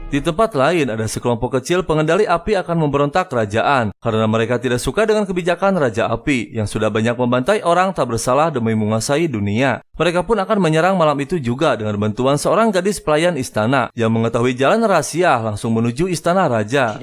Di tempat lain, ada sekelompok kecil pengendali api akan memberontak kerajaan karena mereka tidak suka dengan kebijakan Raja Api yang sudah banyak membantai orang tak bersalah demi menguasai dunia. Mereka pun akan menyerang malam itu juga dengan bantuan seorang gadis pelayan istana yang mengetahui jalan rahasia langsung menuju istana raja.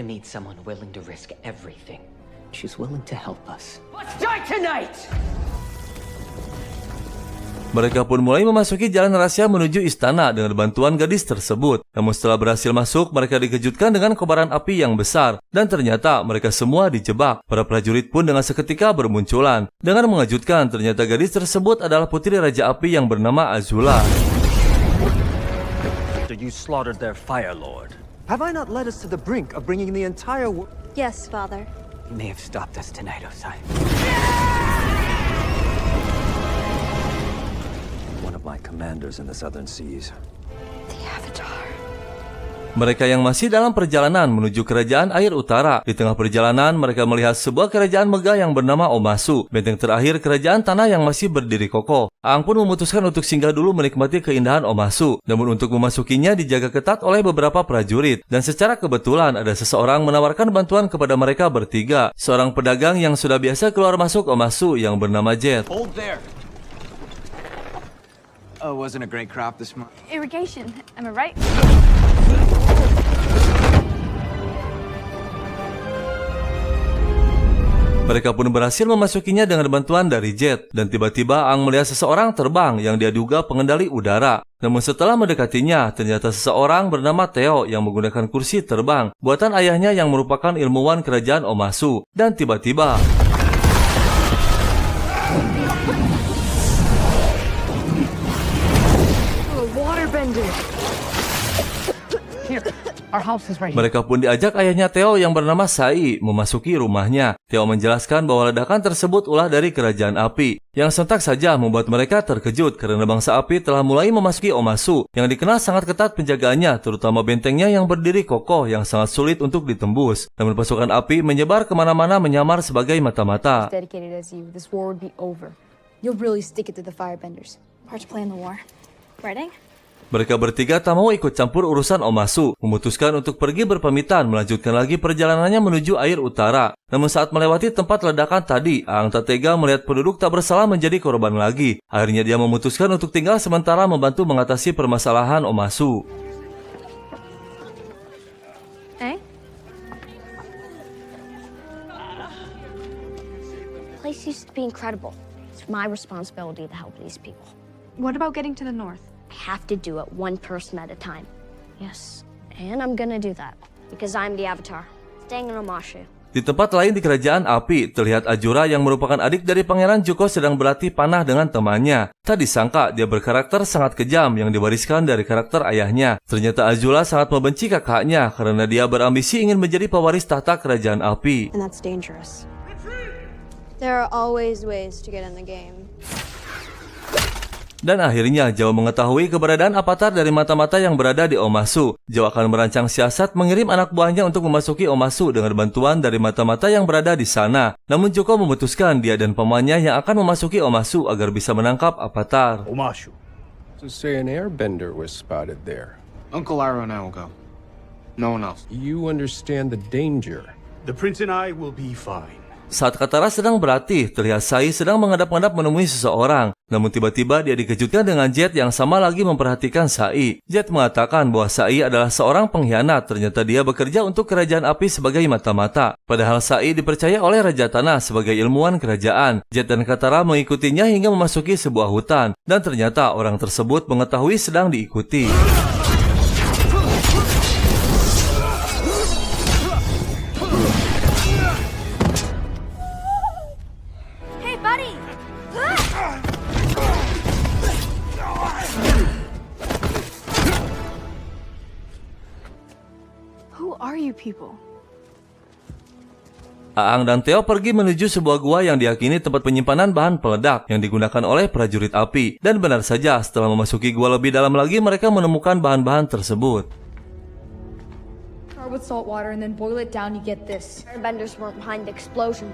Mereka pun mulai memasuki jalan rahasia menuju istana dengan bantuan gadis tersebut. Namun setelah berhasil masuk, mereka dikejutkan dengan kobaran api yang besar. Dan ternyata mereka semua dijebak. Para prajurit pun dengan seketika bermunculan. Dengan mengejutkan, ternyata gadis tersebut adalah putri Raja Api yang bernama Azula. You slaughtered their Fire Lord. Have I not led us to the brink of bringing the entire world? Yes, Father. You may have stopped us tonight, Osai. One of my commanders in the Southern Seas. The Avatar. Mereka yang masih dalam perjalanan menuju kerajaan air utara. Di tengah perjalanan, mereka melihat sebuah kerajaan megah yang bernama Omasu, benteng terakhir kerajaan tanah yang masih berdiri kokoh. Aang pun memutuskan untuk singgah dulu menikmati keindahan Omasu. Namun untuk memasukinya dijaga ketat oleh beberapa prajurit. Dan secara kebetulan ada seseorang menawarkan bantuan kepada mereka bertiga. Seorang pedagang yang sudah biasa keluar masuk Omasu yang bernama Jet. Hold there. Oh, wasn't a great crop this month. Irrigation, am I right? Mereka pun berhasil memasukinya dengan bantuan dari Jet. Dan tiba-tiba Aang melihat seseorang terbang yang dia duga pengendali udara. Namun setelah mendekatinya, ternyata seseorang bernama Theo yang menggunakan kursi terbang buatan ayahnya yang merupakan ilmuwan kerajaan Omasu. Dan tiba-tiba mereka pun diajak ayahnya Theo yang bernama Sai memasuki rumahnya. Theo menjelaskan bahwa ledakan tersebut ulah dari kerajaan api, yang sontak saja membuat mereka terkejut karena bangsa api telah mulai memasuki Omasu yang dikenal sangat ketat penjagaannya, terutama bentengnya yang berdiri kokoh yang sangat sulit untuk ditembus. Namun pasukan api menyebar kemana-mana menyamar sebagai mata-mata. Mereka bertiga tak mau ikut campur urusan Omasu, memutuskan untuk pergi berpamitan melanjutkan lagi perjalanannya menuju air utara. Namun saat melewati tempat ledakan tadi, Aang tak tega melihat penduduk tak bersalah menjadi korban lagi. Akhirnya dia memutuskan untuk tinggal sementara membantu mengatasi permasalahan Omasu. The place used to be incredible. It's my responsibility to help these people. What about getting to the north? I have to do it one person at a time. Yes, and I'm gonna do that. Because I'm the Avatar, staying in Omashu. Di tempat lain di kerajaan api, terlihat Ajura yang merupakan adik dari Pangeran Zuko sedang berlatih panah dengan temannya. Tak disangka dia berkarakter sangat kejam yang diwariskan dari karakter ayahnya. Ternyata Azula sangat membenci kakaknya karena dia berambisi ingin menjadi pewaris tahta kerajaan api. And that's dangerous. There are always ways to get in the game. Dan akhirnya Zhao mengetahui keberadaan avatar dari mata-mata yang berada di Omasu. Zhao akan merancang siasat mengirim anak buahnya untuk memasuki Omasu dengan bantuan dari mata-mata yang berada di sana. Namun Zuko memutuskan dia dan pamannya yang akan memasuki Omasu agar bisa menangkap avatar. Omashu. To say an airbender was spotted there. Uncle Iroh and I will go. No one else. You understand the danger. The prince and I will be fine. Saat Katara sedang berlatih, terlihat Sai sedang menghadap-hadap menemui seseorang. Namun tiba-tiba dia dikejutkan dengan Jet yang sama lagi memperhatikan Sai. Jet mengatakan bahwa Sai adalah seorang pengkhianat. Ternyata dia bekerja untuk kerajaan api sebagai mata-mata. Padahal Sai dipercaya oleh Raja Tanah sebagai ilmuwan kerajaan. Jet dan Katara mengikutinya hingga memasuki sebuah hutan. Dan ternyata orang tersebut mengetahui sedang diikuti. Who are you people? Aang dan Theo pergi menuju sebuah gua yang diyakini tempat penyimpanan bahan peledak yang digunakan oleh prajurit api. Dan benar saja, setelah memasuki gua lebih dalam lagi, mereka menemukan bahan-bahan tersebut. Start with salt water and then boil it down, you get this. Airbenders weren't behind the explosion.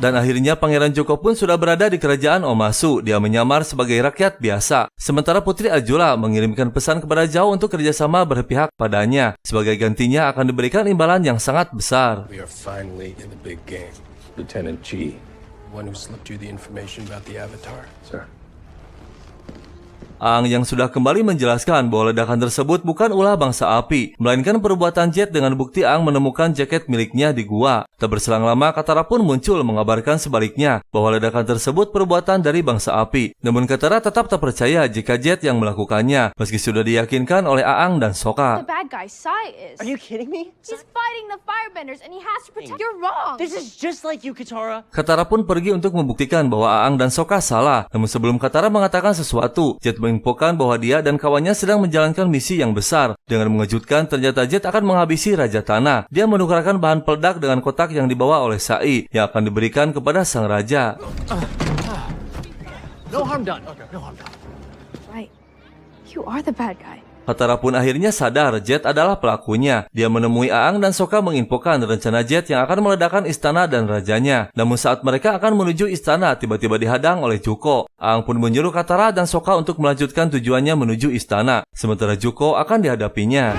Dan akhirnya Pangeran Zuko pun sudah berada di kerajaan Omasu. Dia menyamar sebagai rakyat biasa. Sementara Putri Azula mengirimkan pesan kepada Zhao untuk kerjasama berpihak padanya. Sebagai gantinya akan diberikan imbalan yang sangat besar. We are finally in the big game. Lieutenant G, one who slipped you the information about the Avatar. Sir. Aang yang sudah kembali menjelaskan bahwa ledakan tersebut bukan ulah bangsa api, melainkan perbuatan Jet dengan bukti Aang menemukan jaket miliknya di gua. Tak berselang lama, Katara pun muncul mengabarkan sebaliknya, bahwa ledakan tersebut perbuatan dari bangsa api. Namun Katara tetap tak percaya jika Jet yang melakukannya, meski sudah diyakinkan oleh Aang dan Sokka. The bad guy, Sai is. Are you kidding me? He's fighting the firebenders and he has to protect. You're wrong. This is just like you, Katara. Katara pun pergi untuk membuktikan bahwa Aang dan Sokka salah. Namun sebelum Katara mengatakan sesuatu, Jet menginfokan bahwa dia dan kawannya sedang menjalankan misi yang besar. Dengan mengejutkan, ternyata Jet akan menghabisi Raja Tanah. Dia menukarkan bahan peledak dengan kotak yang dibawa oleh Sai yang akan diberikan kepada sang raja. No harm done. No harm done. Right. You are the bad guy. Katara pun akhirnya sadar Jet adalah pelakunya. Dia menemui Aang dan Sokka menginfokan rencana Jet yang akan meledakkan istana dan rajanya. Namun saat mereka akan menuju istana, tiba-tiba dihadang oleh Zuko. Aang pun menyuruh Katara dan Sokka untuk melanjutkan tujuannya menuju istana. Sementara Zuko akan dihadapinya.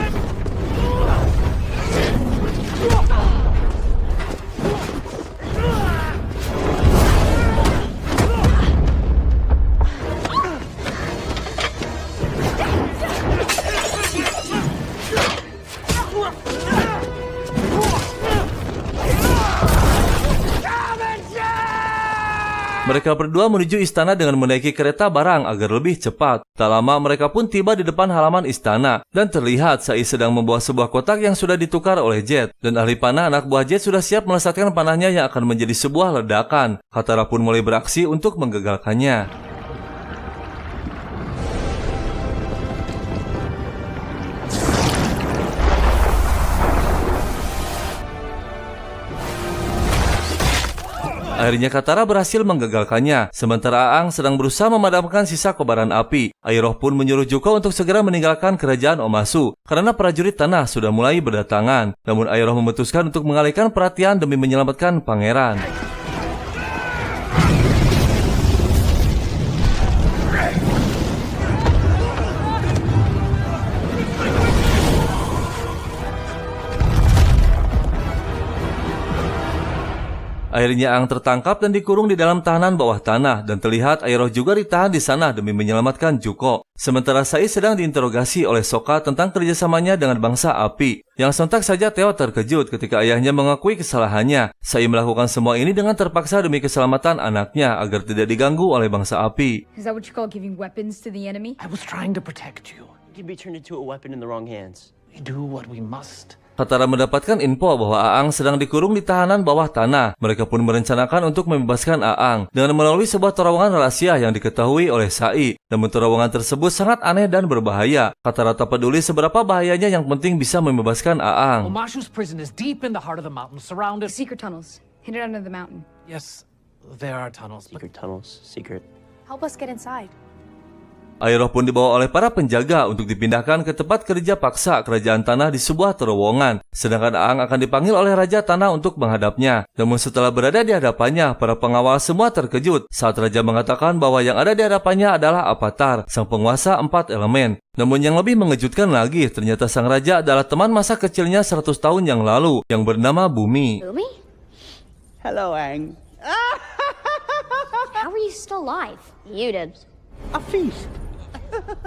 Mereka berdua menuju istana dengan menaiki kereta barang agar lebih cepat. Tak lama mereka pun tiba di depan halaman istana. Dan terlihat Sai sedang membawa sebuah kotak yang sudah ditukar oleh Jet. Dan ahli panah anak buah Jet sudah siap melesatkan panahnya yang akan menjadi sebuah ledakan. Katara pun mulai beraksi untuk menggagalkannya. Akhirnya Katara berhasil menggagalkannya, sementara Aang sedang berusaha memadamkan sisa kobaran api. Iroh pun menyuruh Zuko untuk segera meninggalkan kerajaan Omasu, karena prajurit tanah sudah mulai berdatangan. Namun Iroh memutuskan untuk mengalihkan perhatian demi menyelamatkan pangeran. Akhirnya Aang tertangkap dan dikurung di dalam tahanan bawah tanah, dan terlihat Iroh juga ditahan di sana demi menyelamatkan Zuko. Sementara Sai sedang diinterogasi oleh Sokka tentang kerjasamanya dengan bangsa api. Yang sontak saja Teo terkejut ketika ayahnya mengakui kesalahannya. Sai melakukan semua ini dengan terpaksa demi keselamatan anaknya agar tidak diganggu oleh bangsa api. Is that what you call giving weapons to the enemy? I was trying to protect you. You can be turned into a weapon in the wrong hands. We do what we must. Katara mendapatkan info bahwa Aang sedang dikurung di tahanan bawah tanah. Mereka pun merencanakan untuk membebaskan Aang dengan melalui sebuah terowongan rahasia yang diketahui oleh Sai. Namun terowongan tersebut sangat aneh dan berbahaya. Katara tak peduli seberapa bahayanya, yang penting bisa membebaskan Aang. Omashu's prison is deep in the heart of the mountain, surrounded... Secret tunnels, hidden under the mountain. Yes, there are tunnels, but... Secret tunnels. Secret. Help us get inside. Iroh pun dibawa oleh para penjaga untuk dipindahkan ke tempat kerja paksa kerajaan tanah di sebuah terowongan. Sedangkan Aang akan dipanggil oleh Raja Tanah untuk menghadapnya. Namun setelah berada di hadapannya, para pengawal semua terkejut saat Raja mengatakan bahwa yang ada di hadapannya adalah Avatar, sang penguasa 4 elemen. Namun yang lebih mengejutkan lagi, ternyata sang Raja adalah teman masa kecilnya 100 tahun yang lalu yang bernama Bumi. Bumi? Hello, Aang. How are you still alive? You did. A feast.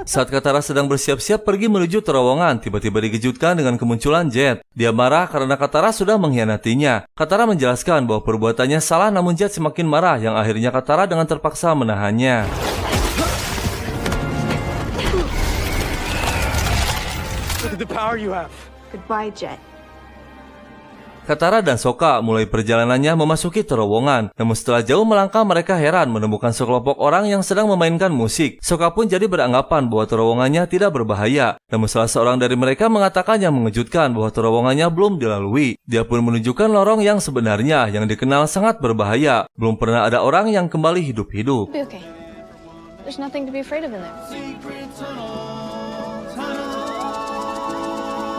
Saat Katara sedang bersiap-siap pergi menuju terowongan, tiba-tiba dikejutkan dengan kemunculan Jet. Dia marah karena Katara sudah mengkhianatinya. Katara menjelaskan bahwa perbuatannya salah, namun Jet semakin marah, yang akhirnya Katara dengan terpaksa menahannya. Look at the power you have. Goodbye, Jet. Katara dan Sokka mulai perjalanannya memasuki terowongan. Namun setelah jauh melangkah, mereka heran menemukan sekelompok orang yang sedang memainkan musik. Sokka pun jadi beranggapan bahwa terowongannya tidak berbahaya. Namun salah seorang dari mereka mengatakan yang mengejutkan bahwa terowongannya belum dilalui. Dia pun menunjukkan lorong yang sebenarnya yang dikenal sangat berbahaya. Belum pernah ada orang yang kembali hidup-hidup. Be okay. There's nothing to be afraid of in there.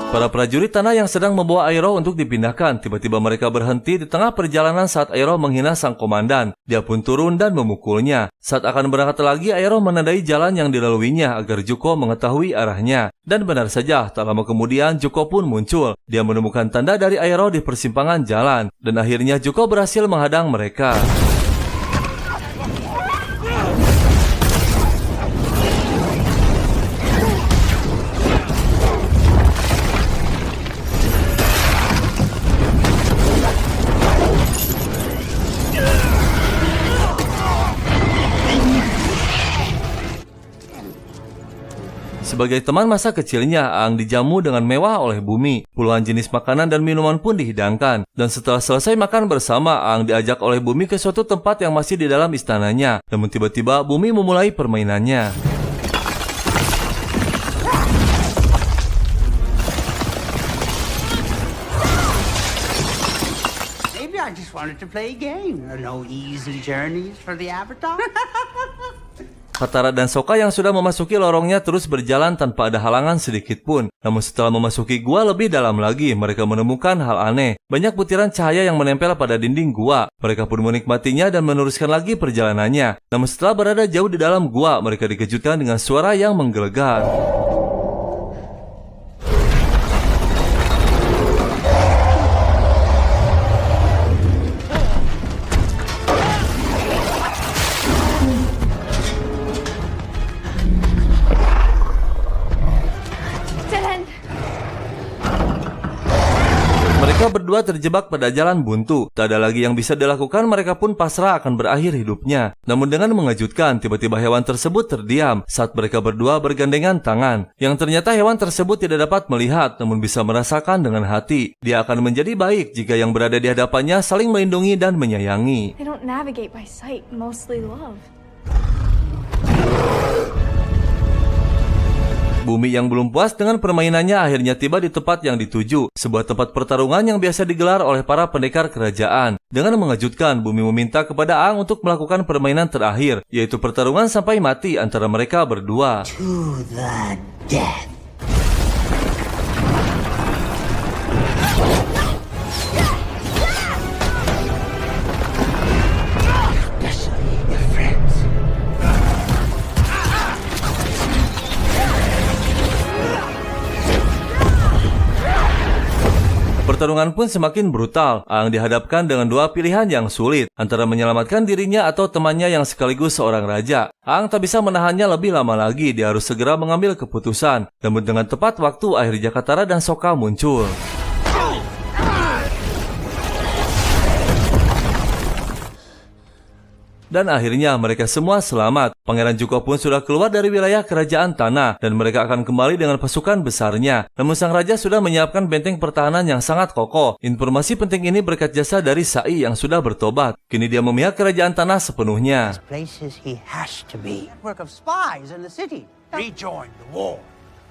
Para prajurit tanah yang sedang membawa Aero untuk dipindahkan, tiba-tiba mereka berhenti di tengah perjalanan saat Aero menghina sang komandan. Dia pun turun dan memukulnya. Saat akan berangkat lagi, Aero menandai jalan yang dilaluinya agar Zuko mengetahui arahnya. Dan benar saja, tak lama kemudian Zuko pun muncul. Dia menemukan tanda dari Aero di persimpangan jalan. Dan akhirnya Zuko berhasil menghadang mereka. Sebagai teman masa kecilnya, Aang dijamu dengan mewah oleh Bumi. Puluhan jenis makanan dan minuman pun dihidangkan. Dan setelah selesai makan bersama, Aang diajak oleh Bumi ke suatu tempat yang masih di dalam istananya. Namun tiba-tiba Bumi memulai permainannya. Maybe I just wanted to play a game. No easy journeys for the Avatar. Katara dan Sokka yang sudah memasuki lorongnya terus berjalan tanpa ada halangan sedikit pun. Namun setelah memasuki gua lebih dalam lagi, mereka menemukan hal aneh. Banyak butiran cahaya yang menempel pada dinding gua. Mereka pun menikmatinya dan meneruskan lagi perjalanannya. Namun setelah berada jauh di dalam gua, mereka dikejutkan dengan suara yang menggelegar. Mereka berdua terjebak pada jalan buntu. Tak ada lagi yang bisa dilakukan, mereka pun pasrah akan berakhir hidupnya. Namun dengan mengejutkan, tiba-tiba hewan tersebut terdiam saat mereka berdua bergandengan tangan. Yang ternyata hewan tersebut tidak dapat melihat, namun bisa merasakan dengan hati. Dia akan menjadi baik jika yang berada di hadapannya saling melindungi dan menyayangi. They don't navigate by sight, mostly love. Bumi yang belum puas dengan permainannya akhirnya tiba di tempat yang dituju, sebuah tempat pertarungan yang biasa digelar oleh para pendekar kerajaan. Dengan mengejutkan, Bumi meminta kepada Aang untuk melakukan permainan terakhir, yaitu pertarungan sampai mati antara mereka berdua. To the death. Pertarungan pun semakin brutal. Aang dihadapkan dengan dua pilihan yang sulit, antara menyelamatkan dirinya atau temannya yang sekaligus seorang raja. Aang tak bisa menahannya lebih lama lagi, dia harus segera mengambil keputusan. Namun dengan tepat waktu, akhirnya Katara dan Sokka muncul. Dan akhirnya mereka semua selamat. Pangeran Zuko pun sudah keluar dari wilayah kerajaan tanah dan mereka akan kembali dengan pasukan besarnya. Namun sang raja sudah menyiapkan benteng pertahanan yang sangat kokoh. Informasi penting ini berkat jasa dari Sai yang sudah bertobat. Kini dia memihak kerajaan tanah sepenuhnya. Places he has to be. Network of spies in the city. Rejoin the war.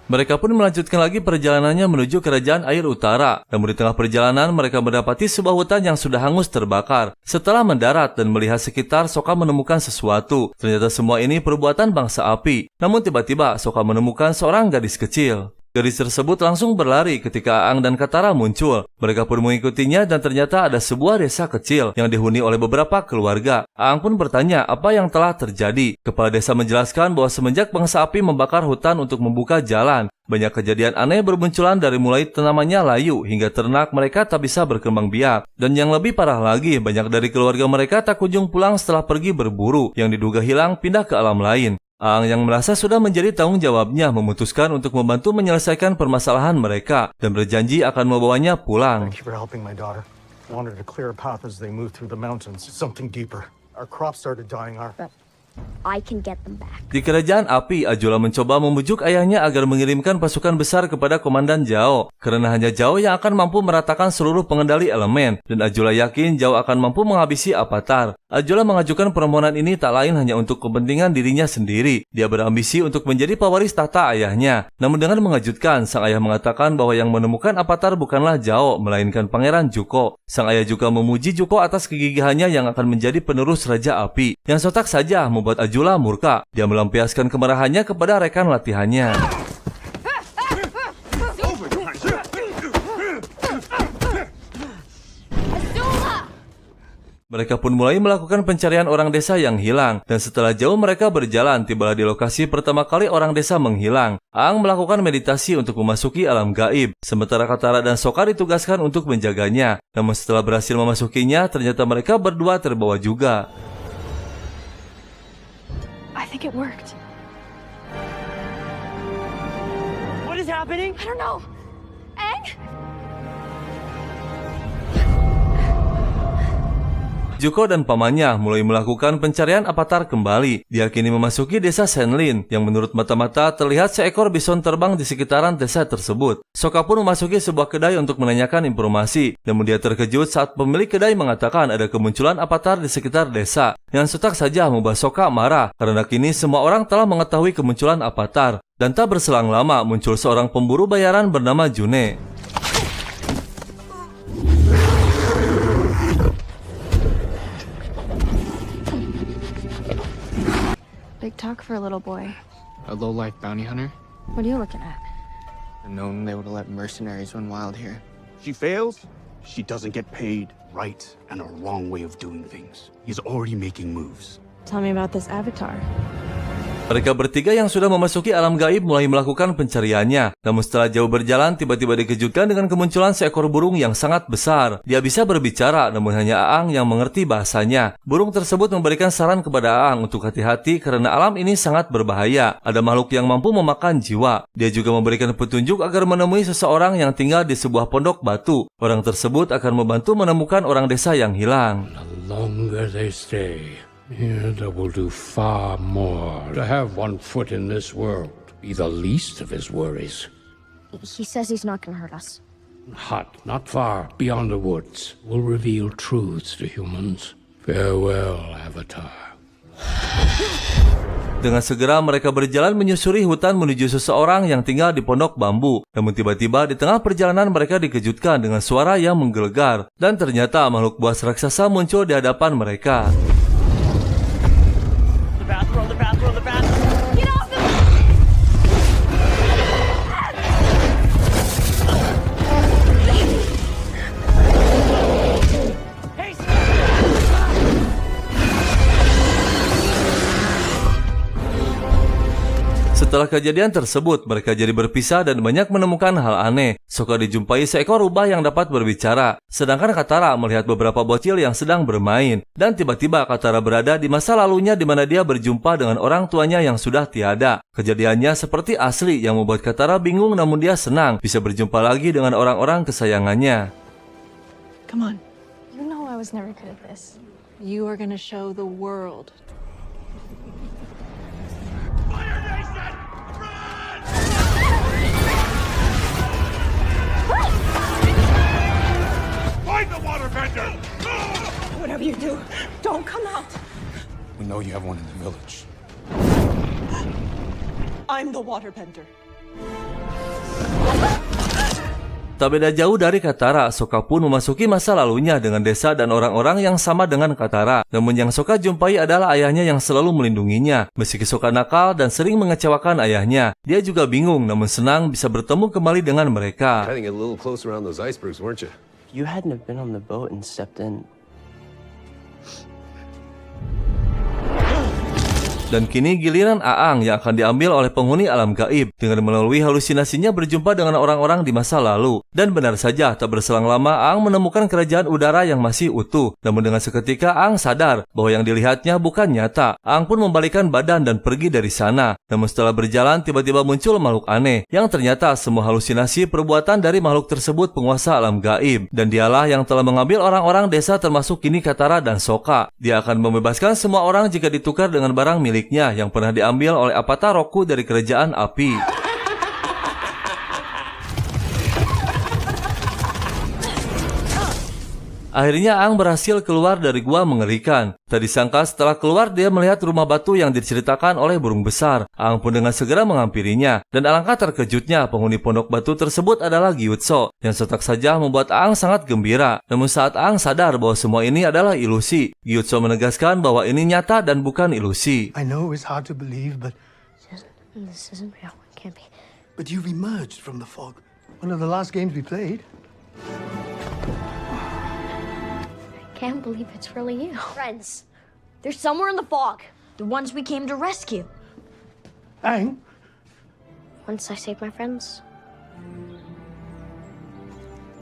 Mereka pun melanjutkan lagi perjalanannya menuju kerajaan air utara. Namun di tengah perjalanan mereka mendapati sebuah hutan yang sudah hangus terbakar. Setelah mendarat dan melihat sekitar, Sokka menemukan sesuatu. Ternyata semua ini perbuatan bangsa api. Namun tiba-tiba Sokka menemukan seorang gadis kecil. Gadis tersebut langsung berlari ketika Aang dan Katara muncul. Mereka pun mengikutinya dan ternyata ada sebuah desa kecil yang dihuni oleh beberapa keluarga. Aang pun bertanya apa yang telah terjadi. Kepala desa menjelaskan bahwa semenjak bangsa api membakar hutan untuk membuka jalan, banyak kejadian aneh bermunculan dari mulai tanamannya layu hingga ternak mereka tak bisa berkembang biak. Dan yang lebih parah lagi, banyak dari keluarga mereka tak kunjung pulang setelah pergi berburu, yang diduga hilang pindah ke alam lain. Aang yang merasa sudah menjadi tanggung jawabnya memutuskan untuk membantu menyelesaikan permasalahan mereka dan berjanji akan membawanya pulang. Thank you for helping my daughter. I wanted to clear a path as they moved through the mountains. Something deeper. Our crops started dying. I can get them back. Di kerajaan api, Azula mencoba membujuk ayahnya agar mengirimkan pasukan besar kepada Komandan Zhao. Karena hanya Zhao yang akan mampu meratakan seluruh pengendali elemen. Dan Azula yakin Zhao akan mampu menghabisi Avatar. Azula mengajukan permohonan ini tak lain hanya untuk kepentingan dirinya sendiri. Dia berambisi untuk menjadi pewaris tahta ayahnya. Namun dengan mengejutkan, sang ayah mengatakan bahwa yang menemukan Avatar bukanlah Zhao, melainkan Pangeran Zuko. Sang ayah juga memuji Zuko atas kegigihannya yang akan menjadi penerus Raja Api. Yang sontak saja membuat Azula murka. Dia melampiaskan kemarahannya kepada rekan latihannya. Mereka pun mulai melakukan pencarian orang desa yang hilang, dan setelah jauh mereka berjalan, tibalah di lokasi pertama kali orang desa menghilang. Aang melakukan meditasi untuk memasuki alam gaib, sementara Katara dan Sokka ditugaskan untuk menjaganya. Namun setelah berhasil memasukinya, ternyata mereka berdua terbawa juga. I think it worked. What is happening? I don't know. Aang? Zuko dan pamannya mulai melakukan pencarian avatar kembali. Dia kini memasuki desa Senlin, yang menurut mata-mata terlihat seekor bison terbang di sekitaran desa tersebut. Sokka pun memasuki sebuah kedai untuk menanyakan informasi. Namun dia terkejut saat pemilik kedai mengatakan ada kemunculan avatar di sekitar desa. Yang sontak saja membuat Sokka marah, karena kini semua orang telah mengetahui kemunculan avatar. Dan tak berselang lama muncul seorang pemburu bayaran bernama June. Big talk for a little boy. A low-life bounty hunter? What are you looking at? I've known they would have let mercenaries run wild here. She fails, she doesn't get paid. Right and a wrong way of doing things. He's already making moves. Tell me about this avatar. Mereka bertiga yang sudah memasuki alam gaib mulai melakukan pencariannya. Namun setelah jauh berjalan, tiba-tiba dikejutkan dengan kemunculan seekor burung yang sangat besar. Dia bisa berbicara, namun hanya Aang yang mengerti bahasanya. Burung tersebut memberikan saran kepada Aang untuk hati-hati karena alam ini sangat berbahaya. Ada makhluk yang mampu memakan jiwa. Dia juga memberikan petunjuk agar menemui seseorang yang tinggal di sebuah pondok batu. Orang tersebut akan membantu menemukan orang desa yang hilang. The longer they stay, they will do far more. To have one foot in this world be the least of his worries. He says he's not gonna hurt us. Hut, not far beyond the woods, will reveal truths to humans. Farewell, Avatar. Dengan segera mereka berjalan menyusuri hutan menuju seseorang yang tinggal di pondok bambu. Namun tiba-tiba di tengah perjalanan mereka dikejutkan dengan suara yang menggelegar. Dan ternyata makhluk buas raksasa muncul di hadapan mereka. Get off the... Setelah kejadian tersebut, mereka jadi berpisah dan banyak menemukan hal aneh. Sokka dijumpai seekor rubah yang dapat berbicara, sedangkan Katara melihat beberapa bocil yang sedang bermain. Dan tiba-tiba Katara berada di masa lalunya di mana dia berjumpa dengan orang tuanya yang sudah tiada. Kejadiannya seperti asli yang membuat Katara bingung, namun dia senang bisa berjumpa lagi dengan orang-orang kesayangannya. Come on. You know I was never good at this. You are gonna show the world. Find the waterbender! Whatever you do, don't come out. We know you have one in the village. I'm the waterbender. Tak beda jauh dari Katara, Sokka pun memasuki masa lalunya dengan desa dan orang-orang yang sama dengan Katara. Namun yang Sokka jumpai adalah ayahnya yang selalu melindunginya. Meski Sokka nakal dan sering mengecewakan ayahnya, dia juga bingung namun senang bisa bertemu kembali dengan mereka. Trying to get a little closer around those icebergs, weren't you? You hadn't have been on the boat and stepped in. Dan kini giliran Aang yang akan diambil oleh penghuni alam gaib dengan melalui halusinasinya berjumpa dengan orang-orang di masa lalu. Dan benar saja, tak berselang lama Aang menemukan kerajaan udara yang masih utuh. Namun dengan seketika Aang sadar bahwa yang dilihatnya bukan nyata. Aang pun membalikkan badan dan pergi dari sana. Namun setelah berjalan tiba-tiba muncul makhluk aneh yang ternyata semua halusinasi perbuatan dari makhluk tersebut penguasa alam gaib. Dan dialah yang telah mengambil orang-orang desa termasuk kini Katara dan Sokka. Dia akan membebaskan semua orang jika ditukar dengan barang miliknya yang pernah diambil oleh Avatar Roku dari kerajaan api. Akhirnya Aang berhasil keluar dari gua mengerikan. Tak disangka setelah keluar dia melihat rumah batu yang diceritakan oleh burung besar. Aang pun dengan segera menghampirinya. Dan alangkah terkejutnya penghuni pondok batu tersebut adalah Gyutso, yang sontak saja membuat Aang sangat gembira. Namun saat Aang sadar bahwa semua ini adalah ilusi, Gyutso menegaskan bahwa ini nyata dan bukan ilusi. I know it's hard to believe, but This isn't real. It can't be. But you've emerged from the fog. One of the last games we played. Can't believe it's really you. Friends. They're somewhere in the fog. The ones we came to rescue. Aang? Once I save my friends,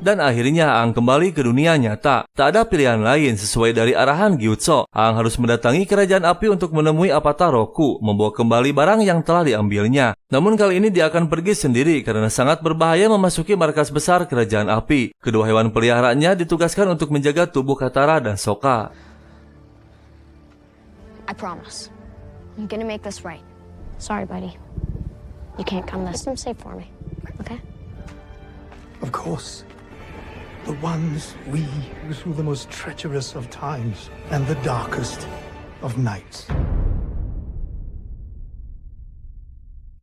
Dan akhirnya Aang kembali ke dunia nyata. Tak ada pilihan lain sesuai dari arahan Gyutso. Aang harus mendatangi kerajaan api untuk menemui Avatar Roku, membawa kembali barang yang telah diambilnya. Namun kali ini dia akan pergi sendiri karena sangat berbahaya memasuki markas besar kerajaan api. Kedua hewan peliharaannya ditugaskan untuk menjaga tubuh Katara dan Sokka. I promise. I'm gonna make this right. Sorry, buddy. You can't come this time safe for me, okay? Of course. The ones we through the most treacherous of times and the darkest of nights.